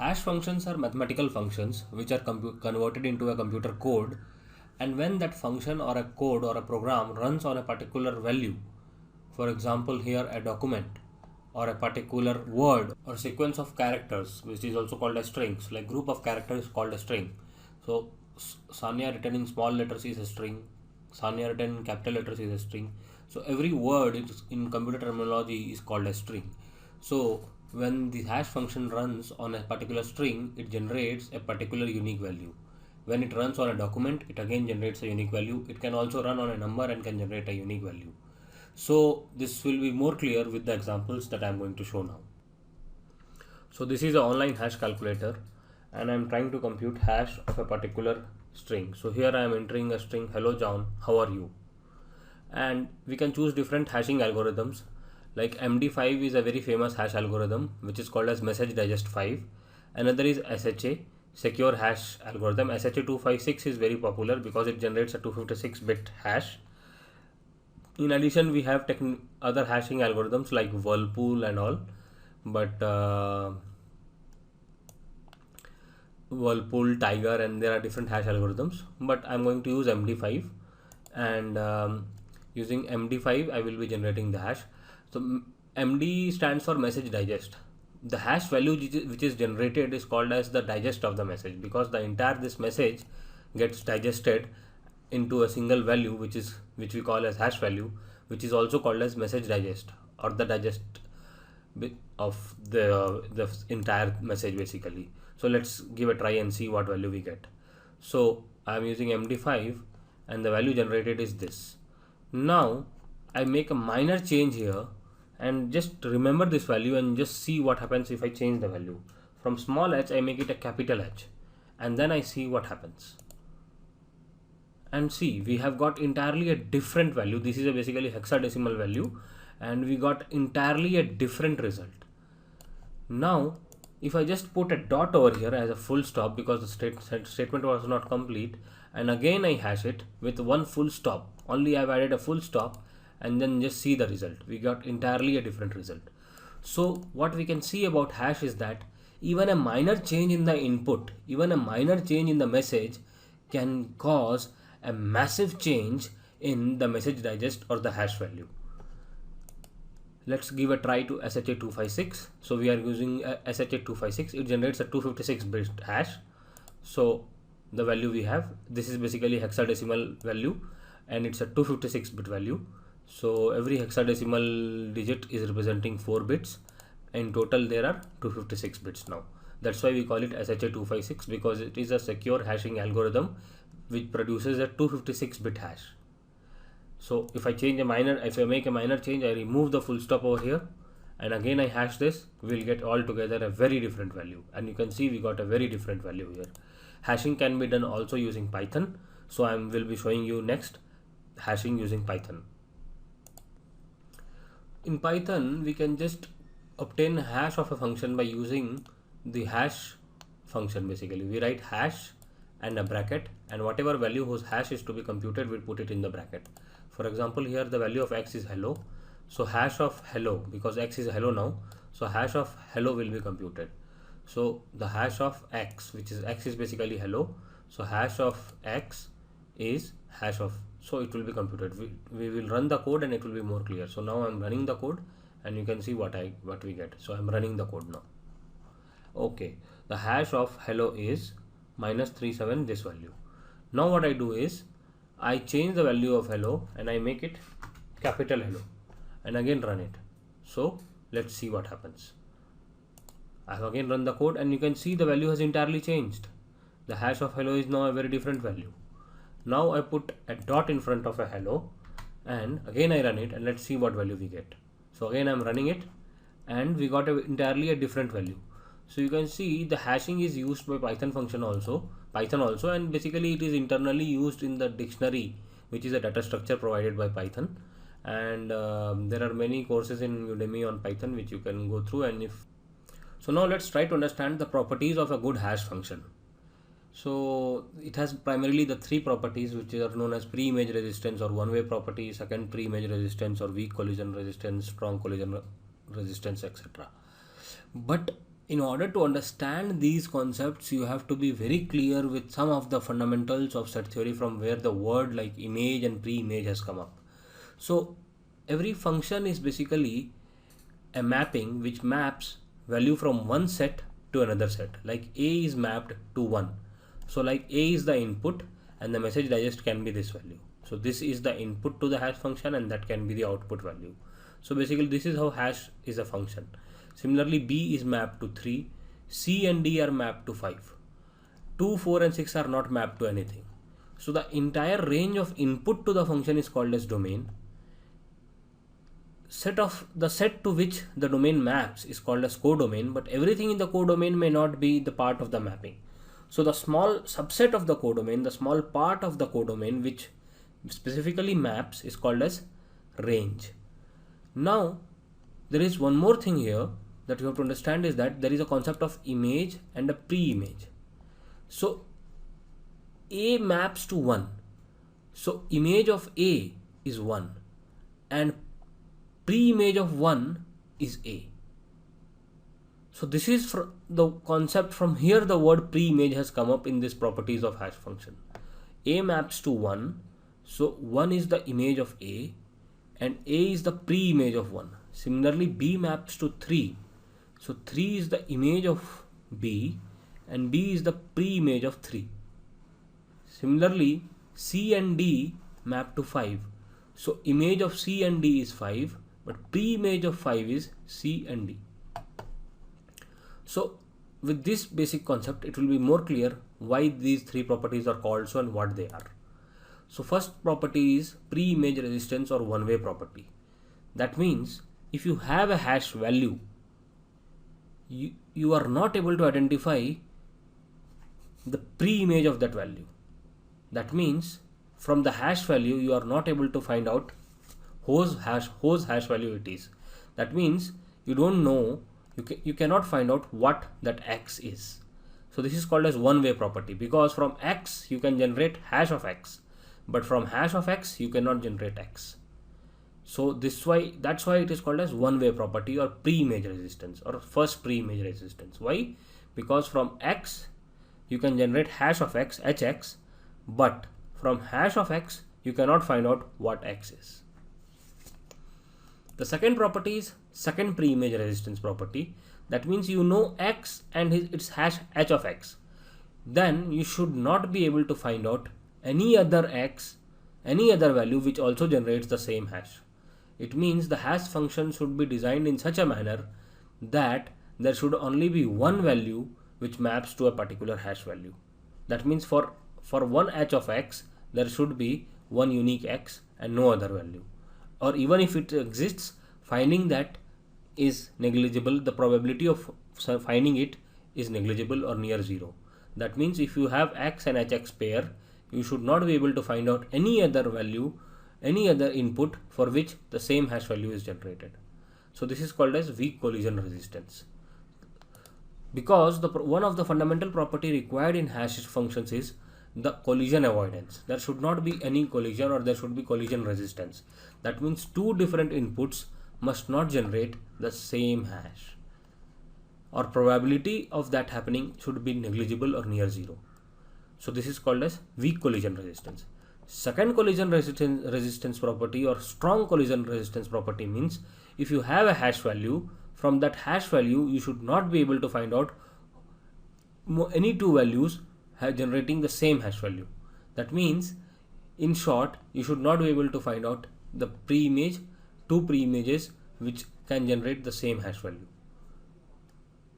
Hash functions are mathematical functions which are converted into a computer code, and when that function or a code or a program runs on a particular value, for example here a document or a particular word or sequence of characters, which is also called as strings, like group of characters is called a string. So Sanya written in small letters is a string, Sanya written in capital letters is a string. So every word in computer terminology is called a string. So when the hash function runs on a particular string, it generates a particular unique value. When it runs on a document, it again generates a unique value. It can also run on a number and can generate a unique value. So this will be more clear with the examples that I am going to show now. So this is an online hash calculator, and I am trying to compute hash of a particular string. So here I am entering a string, hello John, how are you? And we can choose different hashing algorithms. Like MD5 is a very famous hash algorithm which is called as message digest 5. Another is SHA, secure hash algorithm. SHA-256 is very popular because it generates a 256-bit hash. In addition, we have other hashing algorithms like Whirlpool and all, but Whirlpool, Tiger, and there are different hash algorithms, but I'm going to use MD5, and using MD5 I will be generating the hash. So MD stands for message digest. The hash value which is generated is called as the digest of the message, because the entire this message gets digested into a single value which we call as hash value, which is also called as message digest, or the digest of the entire message basically. So let's give a try and see what value we get. So I am using MD5 and the value generated is this. Now I make a minor change here and just remember this value and just see what happens if I change the value. From small h I make it a capital H, and then I see what happens. And see, we have got entirely a different value. This is a basically hexadecimal value, and we got entirely a different result. Now if I just put a dot over here as a full stop, because the statement was not complete, and again I hash it with one full stop, only I've added a full stop, and then just see the result, we got entirely a different result. So what we can see about hash is that even a minor change in the input, even a minor change in the message can cause a massive change in the message digest or the hash value. Let's give a try to SHA-256. So we are using SHA-256. It generates a 256-bit hash. So the value we have, this is basically hexadecimal value, and it's a 256-bit value. So every hexadecimal digit is representing 4 bits. In total there are 256 bits now. That's why we call it SHA-256, because it is a secure hashing algorithm which produces a 256-bit hash. So if I make a minor change, I remove the full stop over here, and again I hash this, we'll get altogether a very different value. And you can see we got a very different value here. Hashing can be done also using Python. So I will be showing you next hashing using Python. In Python, we can just obtain hash of a function by using the hash function. Basically, we write hash and a bracket, and whatever value whose hash is to be computed, we'll put it in the bracket. For example, here the value of x is hello, so hash of hello, because x is hello now, so hash of hello will be computed. So the hash of x, which is x is basically hello, so hash of x is hash of, so it will be computed. We will run the code and it will be more clear. So now I'm running the code and you can see what we get. So I'm running the code now. Okay, the hash of hello is -37, this value. Now what I do is I change the value of hello and I make it capital hello, and again run it. So let's see what happens. I have again run the code and you can see the value has entirely changed. The hash of hello is now a very different value. Now I put a dot in front of a hello and again I run it, and let's see what value we get. So again I'm running it and we got entirely a different value. So you can see the hashing is used by Python also, and basically it is internally used in the dictionary, which is a data structure provided by Python. And there are many courses in Udemy on Python which you can go through. And so now let's try to understand the properties of a good hash function. So it has primarily the 3 properties which are known as pre-image resistance or one-way property, second pre-image resistance or weak collision resistance, strong collision resistance, etc. But In order to understand these concepts, you have to be very clear with some of the fundamentals of set theory from where the word like image and pre-image has come up. So every function is basically a mapping which maps value from one set to another set. Like a is mapped to 1. So like a is the input and the message digest can be this value. So this is the input to the hash function and that can be the output value. So basically this is how hash is a function. Similarly, b is mapped to 3, c and d are mapped to 5. 2, 4 and 6 are not mapped to anything. So the entire range of input to the function is called as domain. The set to which the domain maps is called as codomain, but everything in the codomain may not be the part of the mapping. So the small subset of the codomain, the small part of the codomain which specifically maps is called as range. Now there is one more thing here that you have to understand, is that there is a concept of image and a pre-image. So a maps to 1. So image of a is 1 and pre-image of 1 is a. So this is the concept. From here the word pre-image has come up in this properties of hash function. A maps to 1, so 1 is the image of a and a is the pre-image of 1. Similarly, b maps to 3, so 3 is the image of b and b is the pre-image of 3. Similarly, c and d map to 5, so image of c and d is 5 but pre-image of 5 is c and d. So with this basic concept it will be more clear why these three properties are called so and what they are. So first property is pre-image resistance or one-way property. That means if you have a hash value, you are not able to identify the pre-image of that value. That means from the hash value you are not able to find out whose hash value it is. That means you don't know, you cannot find out what that x is. So this is called as one-way property, because from x you can generate hash of x, but from hash of x you cannot generate x. So that's why it is called as one-way property or pre-image resistance or first pre-image resistance. Why? Because from x you can generate hash of x, hx, but from hash of x you cannot find out what x is. The second property is second pre-image resistance property. That means you know x and its hash h of x. Then you should not be able to find out any other x, any other value which also generates the same hash. It means the hash function should be designed in such a manner that there should only be one value which maps to a particular hash value. That means for one h of x there should be one unique x and no other value. Or even if it exists, finding that is negligible. The probability of finding it is negligible or near 0. That means if you have x and hx pair, you should not be able to find out any other value, any other input for which the same hash value is generated. So this is called as weak collision resistance. Because one of the fundamental property required in hash functions is the collision avoidance. There should not be any collision, or there should be collision resistance. That means two different inputs must not generate the same hash, or probability of that happening should be negligible or near 0. So this is called as weak collision resistance. Second collision resistance property or strong collision resistance property means if you have a hash value, from that hash value you should not be able to find out any two values generating the same hash value. That means in short you should not be able to find out the pre-image, two pre-images which can generate the same hash value.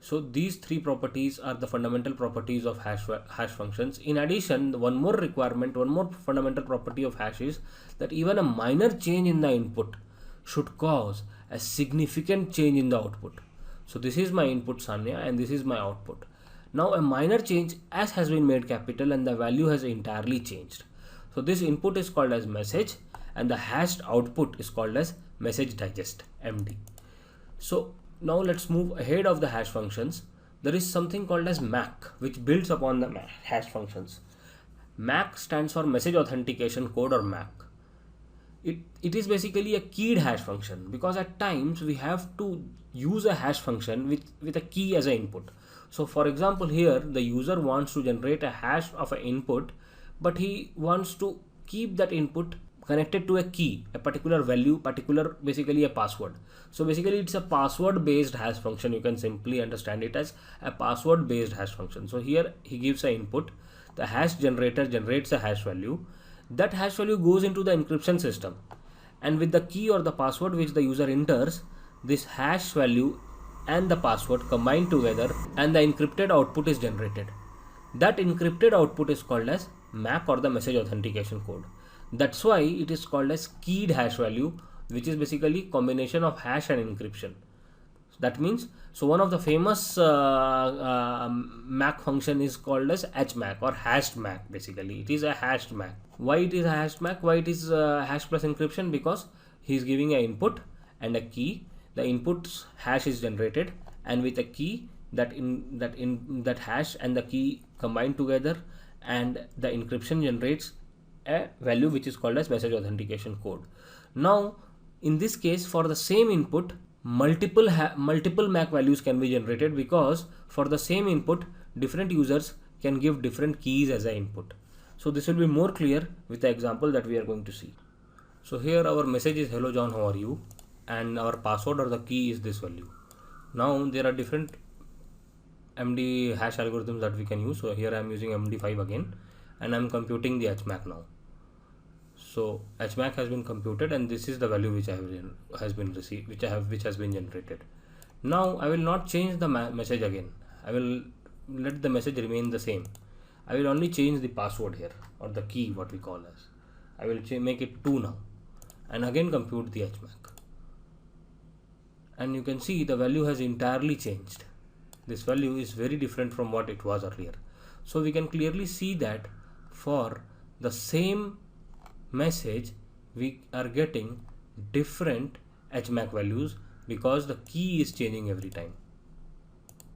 So these three properties are the fundamental properties of hash functions. In addition, one more fundamental property of hash is that even a minor change in the input should cause a significant change in the output. So this is my input Sanya and this is my output. Now a minor change as has been made capital and the value has entirely changed. So this input is called as message and the hashed output is called as message digest, MD. So now let's move ahead of the hash functions. There is something called as MAC which builds upon the hash functions. MAC stands for message authentication code or MAC. it is basically a keyed hash function, because at times we have to use a hash function with a key as an input. So for example, here the user wants to generate a hash of an input, but he wants to keep that input connected to a key, a particular value, particular, basically a password. So basically it's a password based hash function. You can simply understand it as a password based hash function. So here he gives an input, the hash generator generates a hash value, that hash value goes into the encryption system, and with the key or the password which the user enters, this hash value and the password combine together and the encrypted output is generated. That encrypted output is called as MAC, or the message authentication code. That's why it is called as keyed hash value, which is basically combination of hash and encryption. That means, so one of the famous MAC function is called as HMAC or hashed MAC. Basically it is a hashed MAC. Why it is a hashed MAC? Why it is hash plus encryption? Because he is giving an input and a key. The input's hash is generated, and with a key, that hash and the key combine together, and the encryption generates a value which is called as message authentication code. Now in this case, for the same input, multiple MAC values can be generated, because for the same input different users can give different keys as an input. So this will be more clear with the example that we are going to see. So here our message is hello John, how are you, and our password or the key is this value. Now there are different MD hash algorithms that we can use. So here I am using MD5 again, and I am computing the HMAC now. So HMAC has been computed, and this is the value which has been received, which has been generated. Now I will not change the message again. I will let the message remain the same. I will only change the password here, or the key, what we call as. I will make it 2 now, and again compute the HMAC. And you can see the value has entirely changed. This value is very different from what it was earlier. So we can clearly see that for the same message we are getting different HMAC values, because the key is changing every time.